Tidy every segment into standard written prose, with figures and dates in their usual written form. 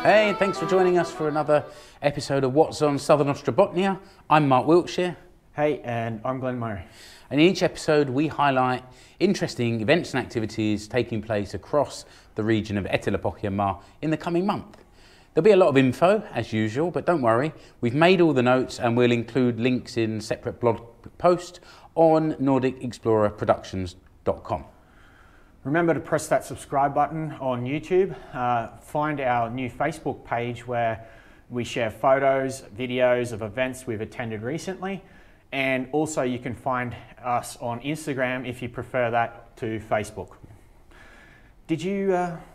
Hey, thanks for joining us for another episode of What's on Southern Ostrobothnia. I'm Mark Wiltshire. Hey, and I'm Glenn Murray. And in each episode we highlight interesting events and activities taking place across the region of Etelä-Pohjanmaa in the coming month. There'll be a lot of info, as usual, but don't worry, we've made all the notes and we'll include links in separate blog posts on NordicExplorerProductions.com. Remember to press that subscribe button on YouTube. Find our new Facebook page where we share photos, videos of events we've attended recently. And also you can find us on Instagram if you prefer that to Facebook.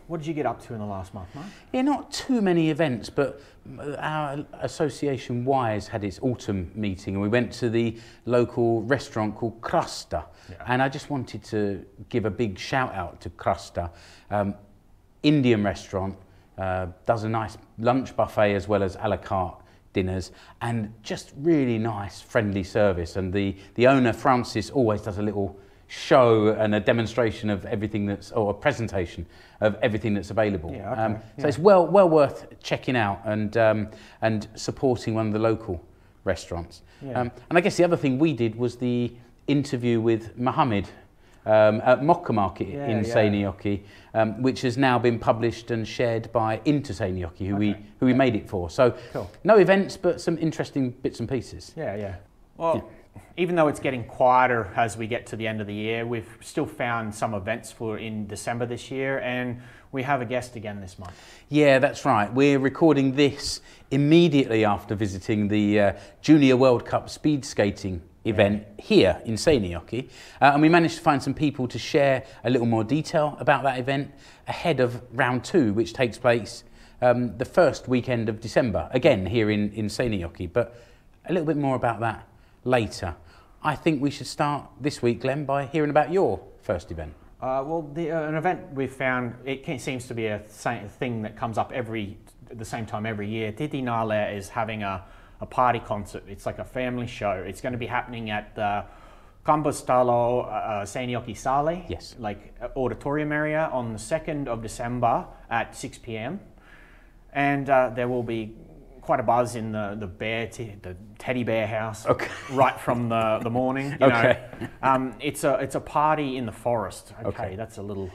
What did you get up to in the last month, Mark? Yeah, not too many events, but our association Wise had its autumn meeting and we went to the local restaurant called Krusta. Yeah. And I just wanted to give a big shout out to Krusta. Indian restaurant, does a nice lunch buffet as well as a la carte dinners and just really nice friendly service. And the owner, Francis, always does a little show and a demonstration of everything or a presentation of everything that's available. Yeah, okay. So it's well worth checking out and supporting one of the local restaurants. Yeah. And I guess the other thing we did was the interview with Mohammed at Mokka Market in Seinäjoki, which has now been published and shared by Into Seinäjoki, who we made it for. So cool. No events, but some interesting bits and pieces. Yeah. Well, even though it's getting quieter as we get to the end of the year, we've still found some events in December this year, and we have a guest again this month. Yeah, that's right. We're recording this immediately after visiting the Junior World Cup speed skating event here in Seinäjoki, and we managed to find some people to share a little more detail about that event ahead of round 2, which takes place the first weekend of December, again here in Seinäjoki, but a little bit more about that later. I think we should start this week, Glenn, by hearing about your first event. An event we've found, seems to be a thing that comes up at the same time every year. TiTi Nalle is having a party concert. It's like a family show. It's going to be happening at the Kampustalo Seinäjoki Saale, like auditorium area, on the 2nd of December at 6 p.m. And there will be quite a buzz in the teddy bear house, right from the morning. You know. It's a party in the forest. That's a little,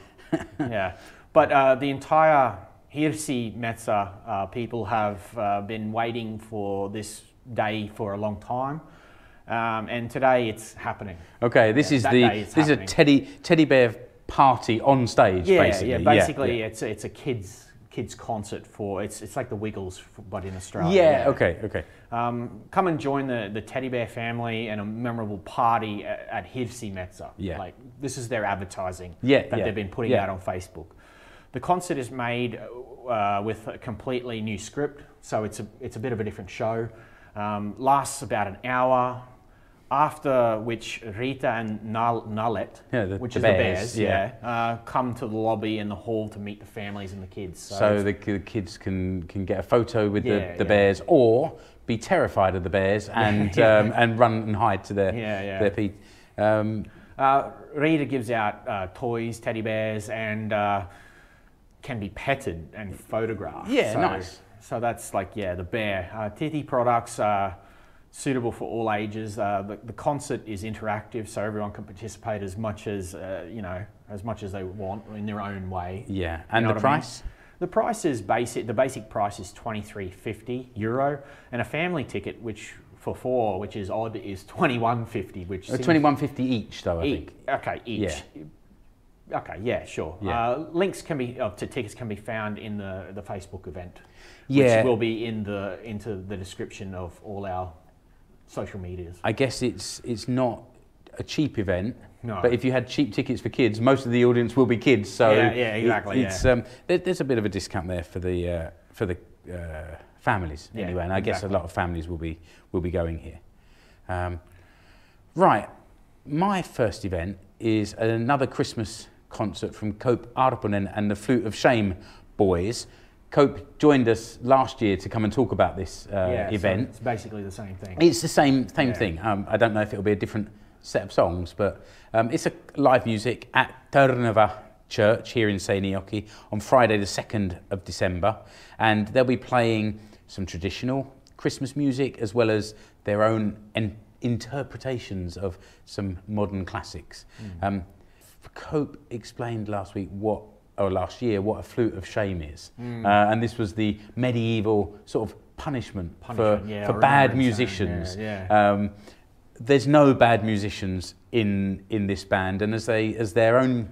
yeah. But the entire Hirsimetsä people have been waiting for this day for a long time, and today it's happening. Okay, this is a teddy bear party on stage. Basically. Basically, it's a kids concert for it's like the Wiggles but in Australia. Yeah. Okay. Come and join the teddy bear family and a memorable party at Hirsimetsä. Yeah. Like this is their advertising that they've been putting out on Facebook. The concert is made with a completely new script, so it's a bit of a different show. Lasts about an hour. After which Rita and Nalle, which is bears, the bears, come to the lobby and the hall to meet the families and the kids. So the kids can get a photo with the bears, or be terrified of the bears and and run and hide to their feet. Rita gives out toys, teddy bears, and can be petted and photographed. Yeah, nice. So that's like the bear. TiTi products are suitable for all ages. The concert is interactive, so everyone can participate as much as as much as they want in their own way. Yeah, and the price? The price is basic. The basic price is €23.50, and a family ticket, which for 4, which is odd, is €21.50. Which €21.50 each, though. I think. Okay, each. Yeah. Okay, yeah, sure. Yeah. Links to tickets can be found in the Facebook event, which will be into the description of all our social medias. I guess it's not a cheap event, no. But if you had cheap tickets for kids, most of the audience will be kids. So exactly. There's a bit of a discount there for the families anyway, and I guess a lot of families will be going here. Right, my first event is another Christmas concert from Koop, Arponen and the Flute of Shame boys. Koop joined us last year to come and talk about this event. So it's basically the same thing. It's the same thing. I don't know if it'll be a different set of songs, but it's a live music at Turnava church here in Seinäjoki on Friday the 2nd of December, and they'll be playing some traditional Christmas music as well as their own interpretations of some modern classics. Koop explained last year what a flute of shame is, and this was the medieval sort of punishment for bad musicians. There's no bad musicians in this band, and as their own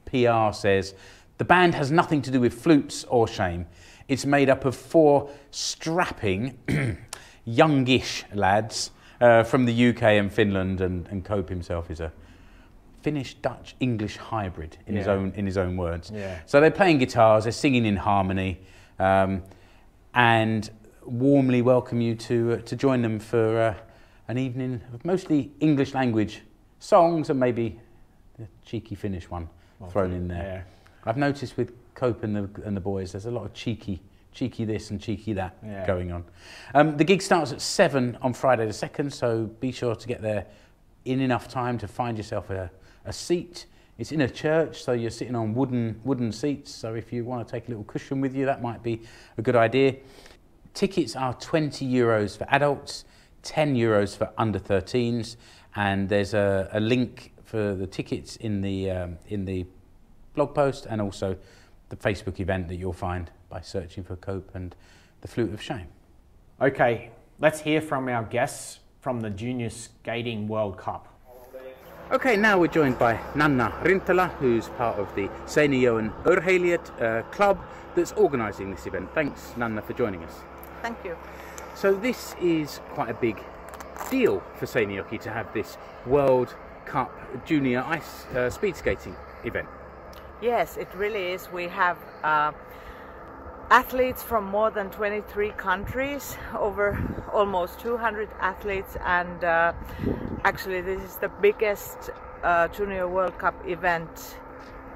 PR says, the band has nothing to do with flutes or shame. It's made up of 4 strapping, youngish lads from the UK and Finland, and Koop himself is a Finnish, Dutch, English hybrid in his own words. So they're playing guitars, they're singing in harmony, and warmly welcome you to join them for an evening of mostly English language songs and maybe a cheeky Finnish one thrown in there. I've noticed with Koop and the boys, there's a lot of cheeky this and cheeky that going on. The gig starts at 7 on Friday the 2nd, so be sure to get there in enough time to find yourself a seat. It's in a church, so you're sitting on wooden seats, so if you want to take a little cushion with you, that might be a good idea. Tickets are €20 for adults, €10 for under 13s, and there's a link for the tickets in the blog post and also the Facebook event that you'll find by searching for Koop and the Flute of Shame. Okay, let's hear from our guests from the Junior Skating World Cup. Okay, now we're joined by Nanna Rintala, who's part of the Seinäjoen Urheilijat club that's organising this event. Thanks, Nanna, for joining us. Thank you. So this is quite a big deal for Seinäjoki to have this World Cup Junior Ice Speed Skating event. Yes, it really is. We have athletes from more than 23 countries, over almost 200 athletes, and actually this is the biggest Junior World Cup event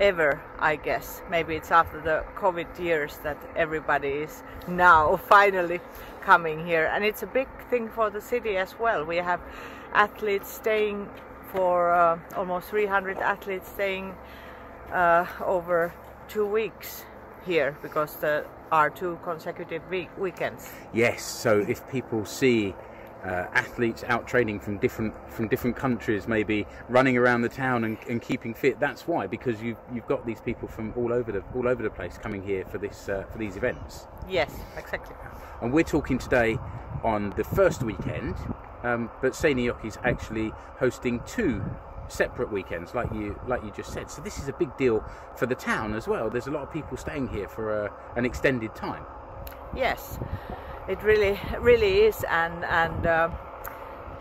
ever, I guess. Maybe it's after the COVID years that everybody is now finally coming here, and it's a big thing for the city as well. We have athletes staying for almost 300 athletes staying over 2 weeks here because there are 2 consecutive weekends. Yes, so if people see athletes out training from different countries, maybe running around the town and keeping fit, that's why, because you've got these people from all over the place coming here for these events. Yes, exactly. And we're talking today on the first weekend, but Seinäjoki's actually hosting 2 separate weekends, like you just said. So this is a big deal for the town as well. There's a lot of people staying here for an extended time. Yes, it really is, and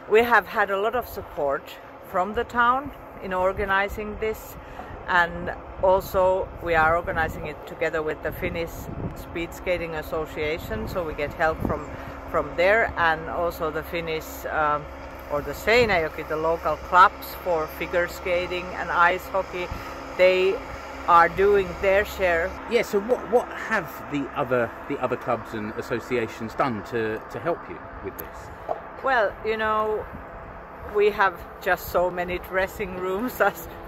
we have had a lot of support from the town in organizing this, and also we are organizing it together with the Finnish Speed Skating Association, so we get help from there, and also the Finnish or the Seinäjoki, the local clubs for figure skating and ice hockey. They are doing their share. Yeah, so what have the other clubs and associations done to help you with this? Well, you know, we have just so many dressing rooms,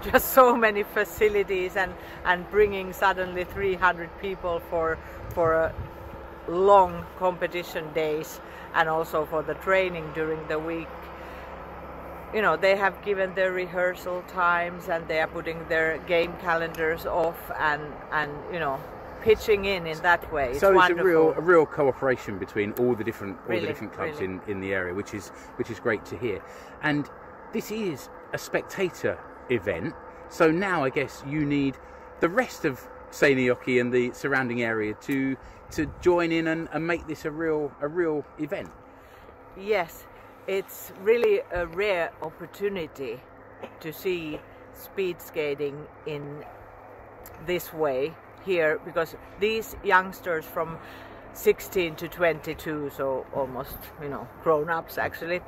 just so many facilities, and bringing suddenly 300 people for a long competition days, and also for the training during the week. You know, they have given their rehearsal times, and they are putting their game calendars off, and you know, pitching in that way. So it's wonderful. a real cooperation between all the different clubs really. in the area, which is great to hear. And this is a spectator event, so now I guess you need the rest of Seinäjoki and the surrounding area to join in and make this a real event. Yes. It's really a rare opportunity to see speed skating in this way here, because these youngsters from 16 to 22, so almost, you know, grown-ups actually,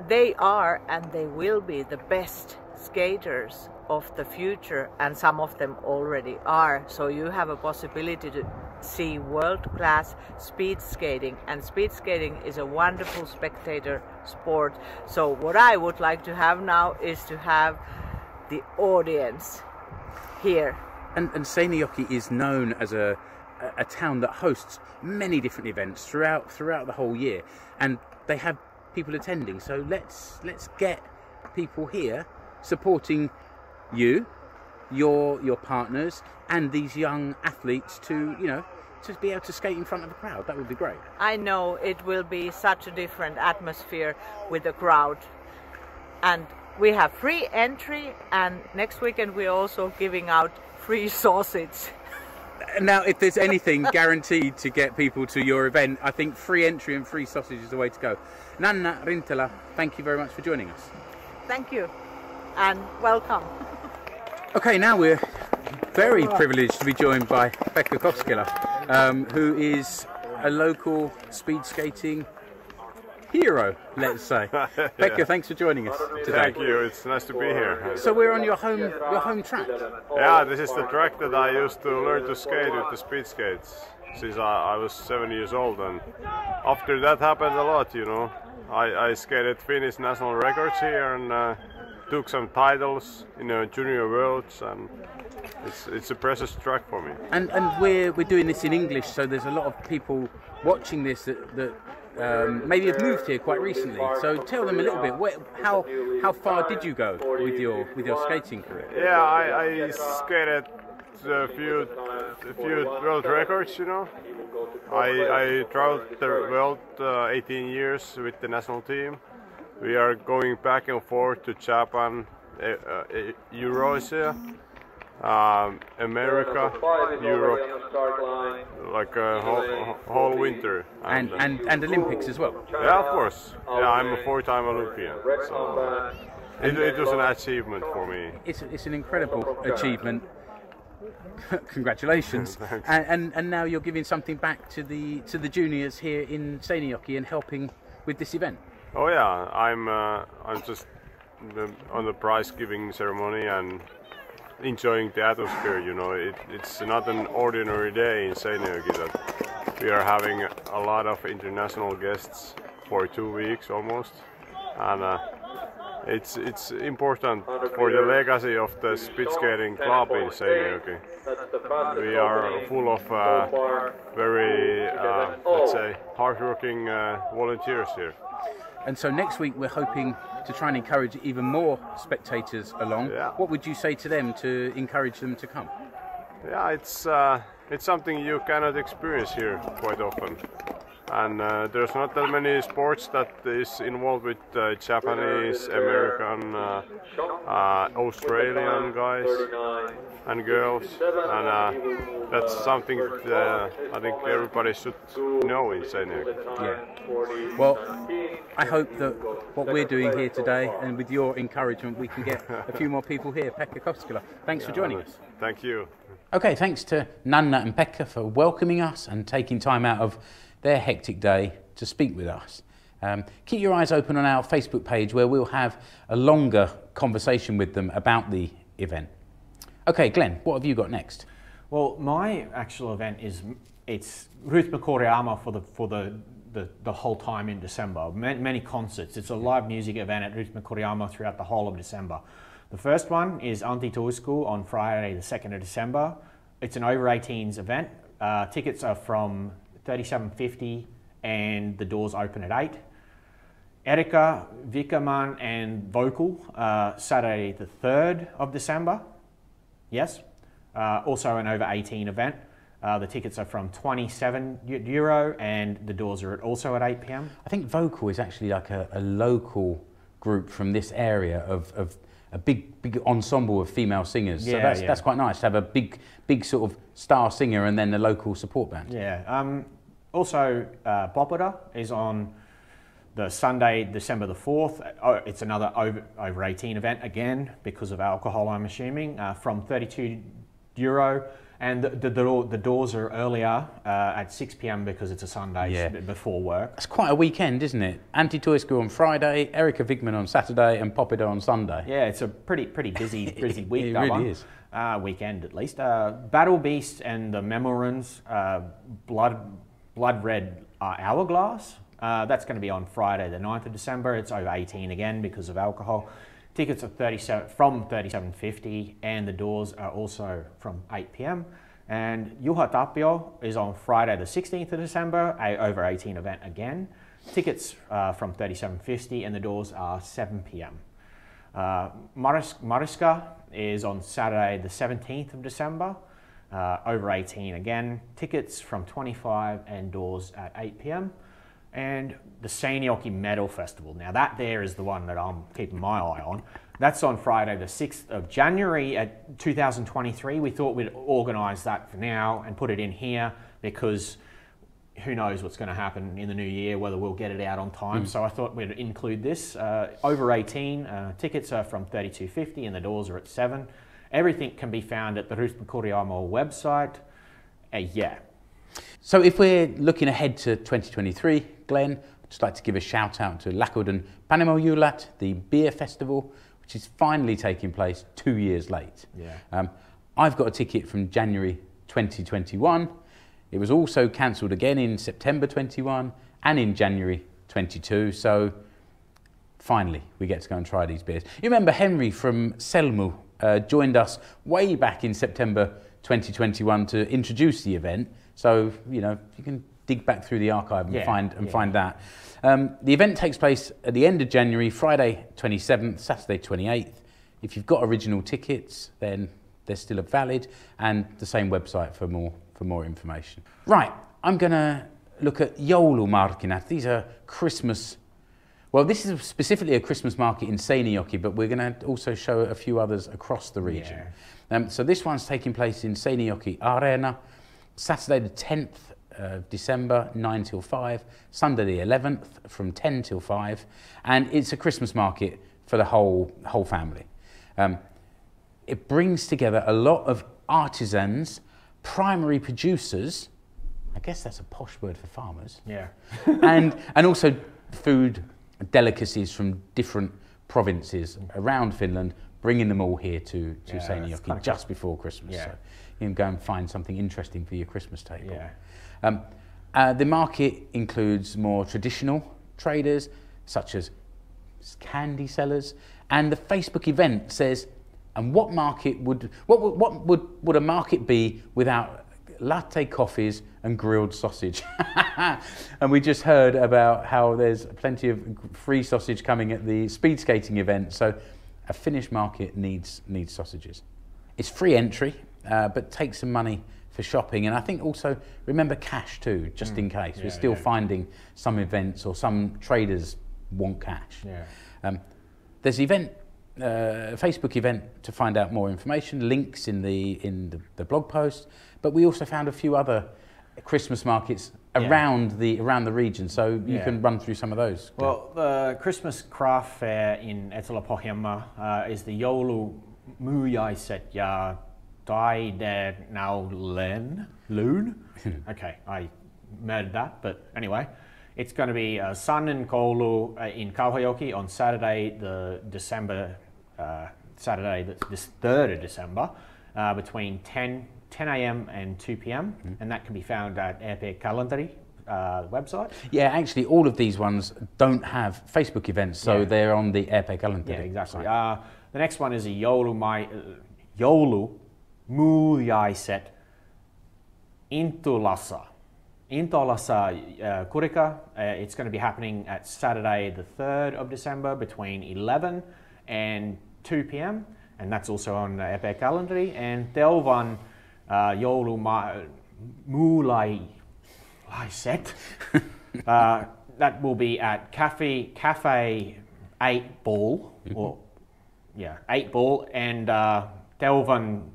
they are and they will be the best skaters of the future, and some of them already are. So you have a possibility to see world-class speed skating, and speed skating is a wonderful spectator sport. So what I would like to have now is to have the audience here. And Seinäjoki is known as a town that hosts many different events throughout the whole year, and they have people attending. So let's get people here supporting you, your partners, and these young athletes to be able to skate in front of a crowd. That would be great. I know it will be such a different atmosphere with the crowd, and we have free entry, and next weekend we're also giving out free sausage. Now, if there's anything guaranteed to get people to your event, I think free entry and free sausage is the way to go. Nanna, Rintala, thank you very much for joining us. Thank you, and welcome. Okay, now we're very privileged to be joined by Pekka Koskela, who is a local speed skating hero, let's say. Pekka, thanks for joining us today. Thank you, it's nice to be here. So we're on your home track. Yeah, this is the track that I used to learn to skate with the speed skates since I was 7 years old, and after that happened a lot, I skated Finnish national records here and took some titles in junior worlds, and it's a precious track for me. And we're doing this in English, so there's a lot of people watching this that maybe have moved here quite recently. So tell them a little bit. How far did you go with your skating career? Yeah, I skated a few world records. I traveled the world 18 years with the national team. We are going back and forth to Japan, Eurasia, America, Europe, like a whole winter. And Olympics as well? Yeah, of course. Yeah, I'm a 4-time Olympian. So it was an achievement for me. It's an incredible achievement. Congratulations. and now you're giving something back to the juniors here in Seinäjoki and helping with this event. Oh yeah, I'm just on the prize giving ceremony and enjoying the atmosphere. It's not an ordinary day in Seinäjoki that we are having a lot of international guests for 2 weeks almost, and it's important for the legacy of the speed skating club in Seinäjoki. We are full of very let's say hardworking volunteers here. And so next week we're hoping to try and encourage even more spectators along. Yeah. What would you say to them to encourage them to come? Yeah, it's something you cannot experience here quite often. And there's not that many sports that is involved with Japanese, American, Australian guys and girls, and that's something that I think everybody should know in Seinäjoki. Yeah. Well, I hope that what we're doing here today, and with your encouragement, we can get a few more people here. Pekka Koskela, thanks for joining us. Thank you. Okay, thanks to Nanna and Pekka for welcoming us and taking time out of their hectic day to speak with us. Keep your eyes open on our Facebook page where we'll have a longer conversation with them about the event. Okay, Glenn, what have you got next? Well, my actual event it's Rytmikorjaamo for the whole time in December. Many concerts. It's a live music event at Rytmikorjaamo throughout the whole of December. The first one is Anti-Tuisku on Friday the 2nd of December. It's an over 18s event. Tickets are from $37.50 and the doors open at 8. Erika, Vikaman and Vocal, Saturday the 3rd of December. Yes. Also an over 18 event. The tickets are from €27 and the doors are also at 8 p.m. I think Vocal is actually like a local group from this area of a big ensemble of female singers. Yeah, so that's quite nice to have a big sort of star singer and then the local support band. Yeah. Also, Poppada is on the Sunday, December the 4th. It's another over 18 event again because of alcohol, I'm assuming, from €32. And the doors are earlier at 6 p.m. because it's a Sunday before work. It's quite a weekend, isn't it? Anti-Tuisku on Friday, Erika Vigman on Saturday, and Poppada on Sunday. Yeah, it's a pretty busy week. It really is. Weekend at least. Battle Beast and the Memorans, Blood Red Hourglass. That's going to be on Friday the 9th of December. It's over 18 again because of alcohol. Tickets are from $37.50 and the doors are also from 8 p.m. And Juha Tapio is on Friday the 16th of December, a over 18 event again. Tickets from $37.50 and the doors are 7 p.m. Mariska is on Saturday the 17th of December, over 18 again. Tickets from 25 and doors at 8 p.m. And the Seinäjoki Metal Festival. Now that there is the one that I'm keeping my eye on. That's on Friday the 6th of January at 2023. We thought we'd organise that for now and put it in here because who knows what's going to happen in the new year, whether we'll get it out on time. So I thought we'd include this. Over 18, tickets are from $32.50 and the doors are at 7. Everything can be found at the Rytmikorjaamo website. Yeah. So if we're looking ahead to 2023, Glenn, I'd just like to give a shout out to Lakeuden Panimojuhlat, the beer festival, which is finally taking place 2 years late. Yeah. I've got a ticket from January 2021. It was also cancelled again in September 21 and in January 22. So finally, we get to go and try these beers. You remember Henry from Selmu joined us way back in September 2021 to introduce the event. So, you know, you can dig back through the archive and find that. The event takes place at the end of January, Friday 27th, Saturday 28th. If you've got original tickets, then they're still valid, and the same website for more information. Right, I'm going to look at Joulumarkkinat. These are Christmas. Well, this is specifically a Christmas market in Seinäjoki, but we're going to also show a few others across the region. Yeah. So this one's taking place in Seinäjoki Arena, Saturday the 10th of December, 9 till 5, Sunday the 11th from 10 till 5, and it's a Christmas market for the whole family. It brings together a lot of artisans, primary producers, I guess that's a posh word for farmers, yeah, and also food delicacies from different provinces around Finland, bringing them all here to Seinäjoki just before Christmas. Yeah. So you can go and find something interesting for your Christmas table. Yeah. The market includes more traditional traders, such as candy sellers, and the Facebook event says, and what would a market be without latte coffees and grilled sausage? And we just heard about how there's plenty of free sausage coming at the speed skating event, so a Finnish market needs sausages. It's free entry, but take some money for shopping, and I think also remember cash too, just in case. We're still finding some events or some traders want cash. Yeah. There's event, Facebook event to find out more information, links in the blog post, but we also found a few other Christmas markets around the region, so you can run through some of those. Well, the Christmas craft fair in Etelä-Pohjanmaa is the Joulumyyjäiset ja TiTi Nalle. Okay, I murdered that, but anyway. It's going to be Sannen Koulu in Kauhajoki on Saturday, the 3rd of December, between 10 a.m. and 2 p.m. And that can be found at EP Kalenteri website. Yeah, actually all of these ones don't have Facebook events, so they're on the EP Kalenteri. Yeah, exactly. The next one is a Joulumyyjäiset Intulassa. Intolassa Kurika. It's going to be happening at Saturday the 3rd of December between 11 and 2 p.m. and that's also on EP Kalenteri. And Telvan Joulumyyjäiset that will be at Cafe 8 Ball, or 8 Ball, and Telvan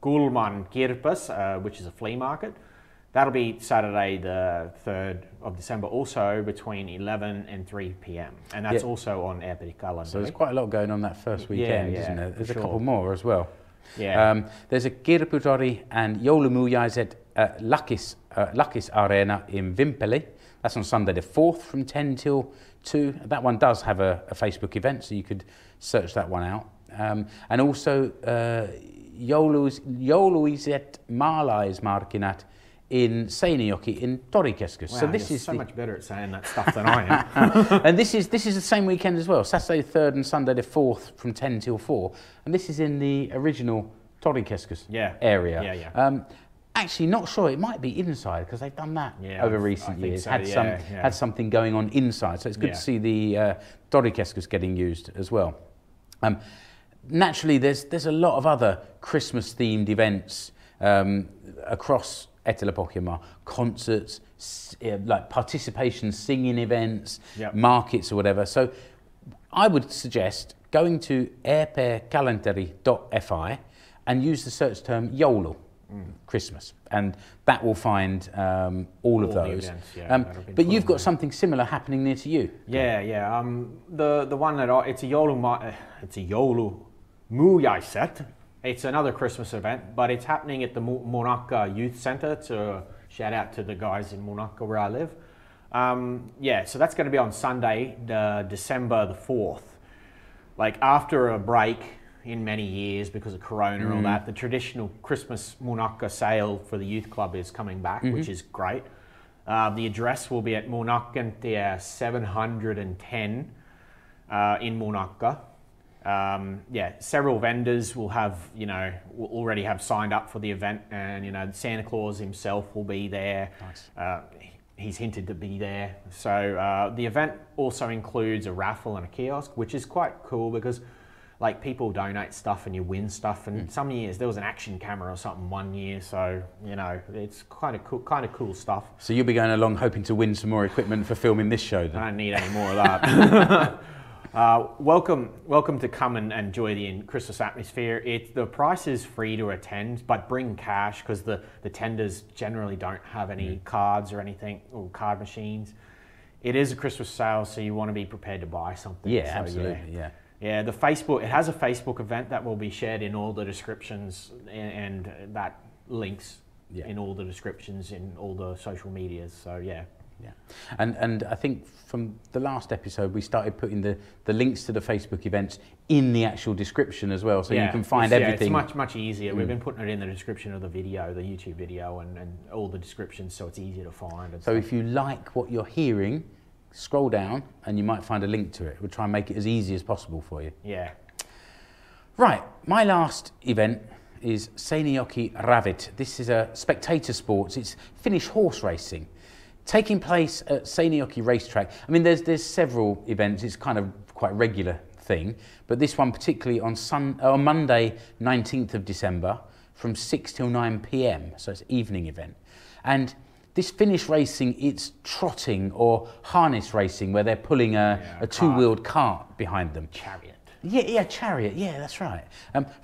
Kulman Kirpas, which is a flea market. That'll be Saturday the 3rd of December, also between 11 and 3 p.m. And that's also on EP Kalenteri. So there's quite a lot going on that first weekend, isn't there? There's a couple more as well. Yeah. There's a Kirputori and Joulumyyjäiset at Lakis Arena in Vimpeli. That's on Sunday the 4th from 10 till 2. That one does have a Facebook event, so you could search that one out. And also Jouluiset Markkinat in Seinäjoki in Torikeskus. Wow, so this is so much better at saying that stuff than I am. and this is the same weekend as well. Saturday the 3rd and Sunday the 4th from 10 till 4. And this is in the original Torikeskus area. Yeah. Actually, not sure. It might be inside because they've done that over recent years. So, had something going on inside. So it's good to see the Torikeskus getting used as well. Naturally, there's a lot of other Christmas-themed events across Etelä-Pohjanmaa, concerts, like participation singing events, markets or whatever. So I would suggest going to rpkalenteri.fi and use the search term Joulu, Christmas, and that will find all of those. Events, but you've got something similar happening near to you. Yeah. The one that it's a Joulumyyjäiset. It's another Christmas event, but it's happening at the Munakka Youth Centre. To shout out to the guys in Munakka where I live. So that's going to be on Sunday, December the 4th. Like after a break in many years because of Corona and all that, the traditional Christmas Munakka sale for the youth club is coming back, which is great. The address will be at Munakka 710 in Munakka. Several vendors will already have signed up for the event, and Santa Claus himself will be there. Nice. He's hinted to be there. So the event also includes a raffle and a kiosk, which is quite cool because like people donate stuff and you win stuff, and some years there was an action camera or something one year, so it's kind of cool stuff. So you'll be going along hoping to win some more equipment for filming this show then? I don't need any more of that. Welcome to come and enjoy the Christmas atmosphere. The price is free to attend, but bring cash because the tenders generally don't have any cards or anything, or card machines. It is a Christmas sale, so you want to be prepared to buy something. Yeah, so, absolutely. Yeah, it has a Facebook event that will be shared in all the descriptions, and that links in all the descriptions in all the social medias. So yeah. And I think from the last episode we started putting the links to the Facebook events in the actual description as well, so you can find everything. It's much easier. We've been putting it in the description of the video, the YouTube video, and all the descriptions, so it's easier to find. And so if you like what you're hearing, scroll down and you might find a link to it. We'll try and make it as easy as possible for you. Yeah. Right, my last event is Seinäjoki Ravit. This is a spectator sports. It's Finnish horse racing, taking place at Seinäjoki racetrack. I mean, there's several events. It's kind of quite a regular thing, but this one particularly on Monday, 19th of December, from 6 till 9 p.m. So it's an evening event, and this Finnish racing, it's trotting or harness racing, where they're pulling a two-wheeled cart behind them. Chariot. Yeah, chariot. Yeah, that's right.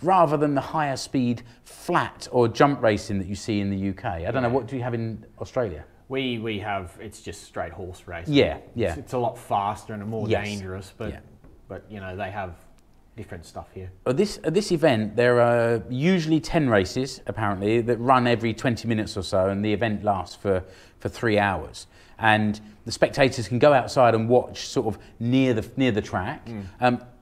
Rather than the higher speed flat or jump racing that you see in the UK. I don't know, what do you have in Australia? We have, it's just straight horse racing. Yeah. It's a lot faster and more dangerous, but they have different stuff here. At this event, there are usually 10 races, apparently, that run every 20 minutes or so, and the event lasts for 3 hours. And the spectators can go outside and watch sort of near the track,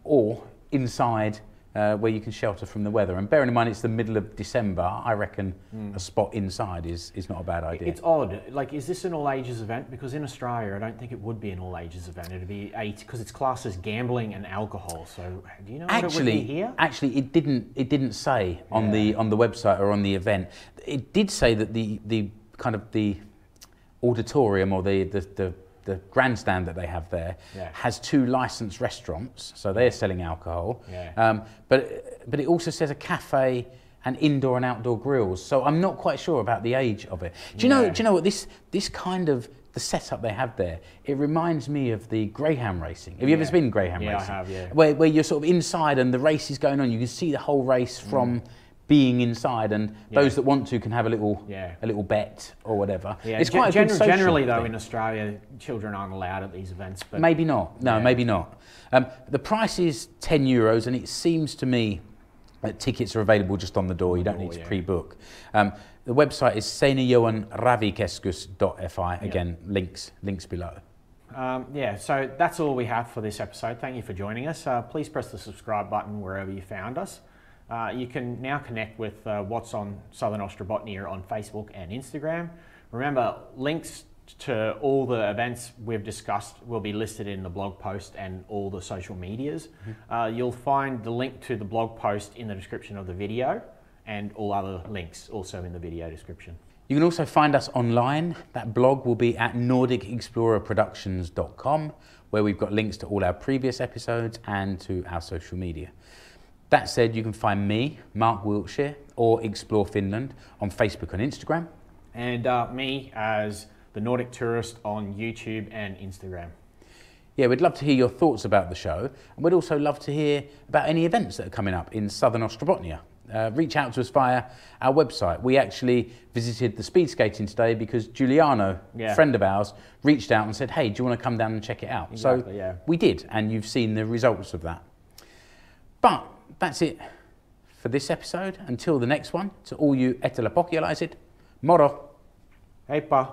or inside where you can shelter from the weather. And bearing in mind it's the middle of December, I reckon a spot inside is not a bad idea. It's odd. Like, is this an all ages event? Because in Australia, I don't think it would be an all ages event. It'd be 8 because it's classed as gambling and alcohol. So, do you know what it would be here? Actually, it didn't say on the website or on the event. It did say that the kind of the auditorium or the grandstand that they have there has 2 licensed restaurants, so they're selling alcohol. But it also says a cafe and indoor and outdoor grills. So I'm not quite sure about the age of it. Do you know what this kind of the setup they have there? It reminds me of the greyhound racing. Have you ever been greyhound racing? Yeah, I have. Yeah. Where you're sort of inside and the race is going on. You can see the whole race from being inside, and those that want to can have a little bet or whatever. Yeah. It's quite a good social generally though thing. In Australia, children aren't allowed at these events. But maybe not. No, maybe not. The price is €10, and it seems to me that tickets are available just on the door. You don't need to pre-book. The website is seinäjoenravikeskus.fi. Again, links below. So that's all we have for this episode. Thank you for joining us. Please press the subscribe button wherever you found us. You can now connect with what's on Southern Ostrobothnia on Facebook and Instagram. Remember, links to all the events we've discussed will be listed in the blog post and all the social medias. You'll find the link to the blog post in the description of the video, and all other links also in the video description. You can also find us online. That blog will be at nordicexplorerproductions.com, where we've got links to all our previous episodes and to our social media. That said, you can find me, Mark Wiltshire, or Explore Finland on Facebook and Instagram. And me as The Nordic Tourist on YouTube and Instagram. Yeah, we'd love to hear your thoughts about the show, and we'd also love to hear about any events that are coming up in Southern Ostrobothnia. Reach out to us via our website. We actually visited the speed skating today because Giuliano, a friend of ours, reached out and said, hey, do you want to come down and check it out? Exactly, so we did, and you've seen the results of that. But that's it for this episode. Until the next one, to all you eteläpohjalaiset, moro! Heippa!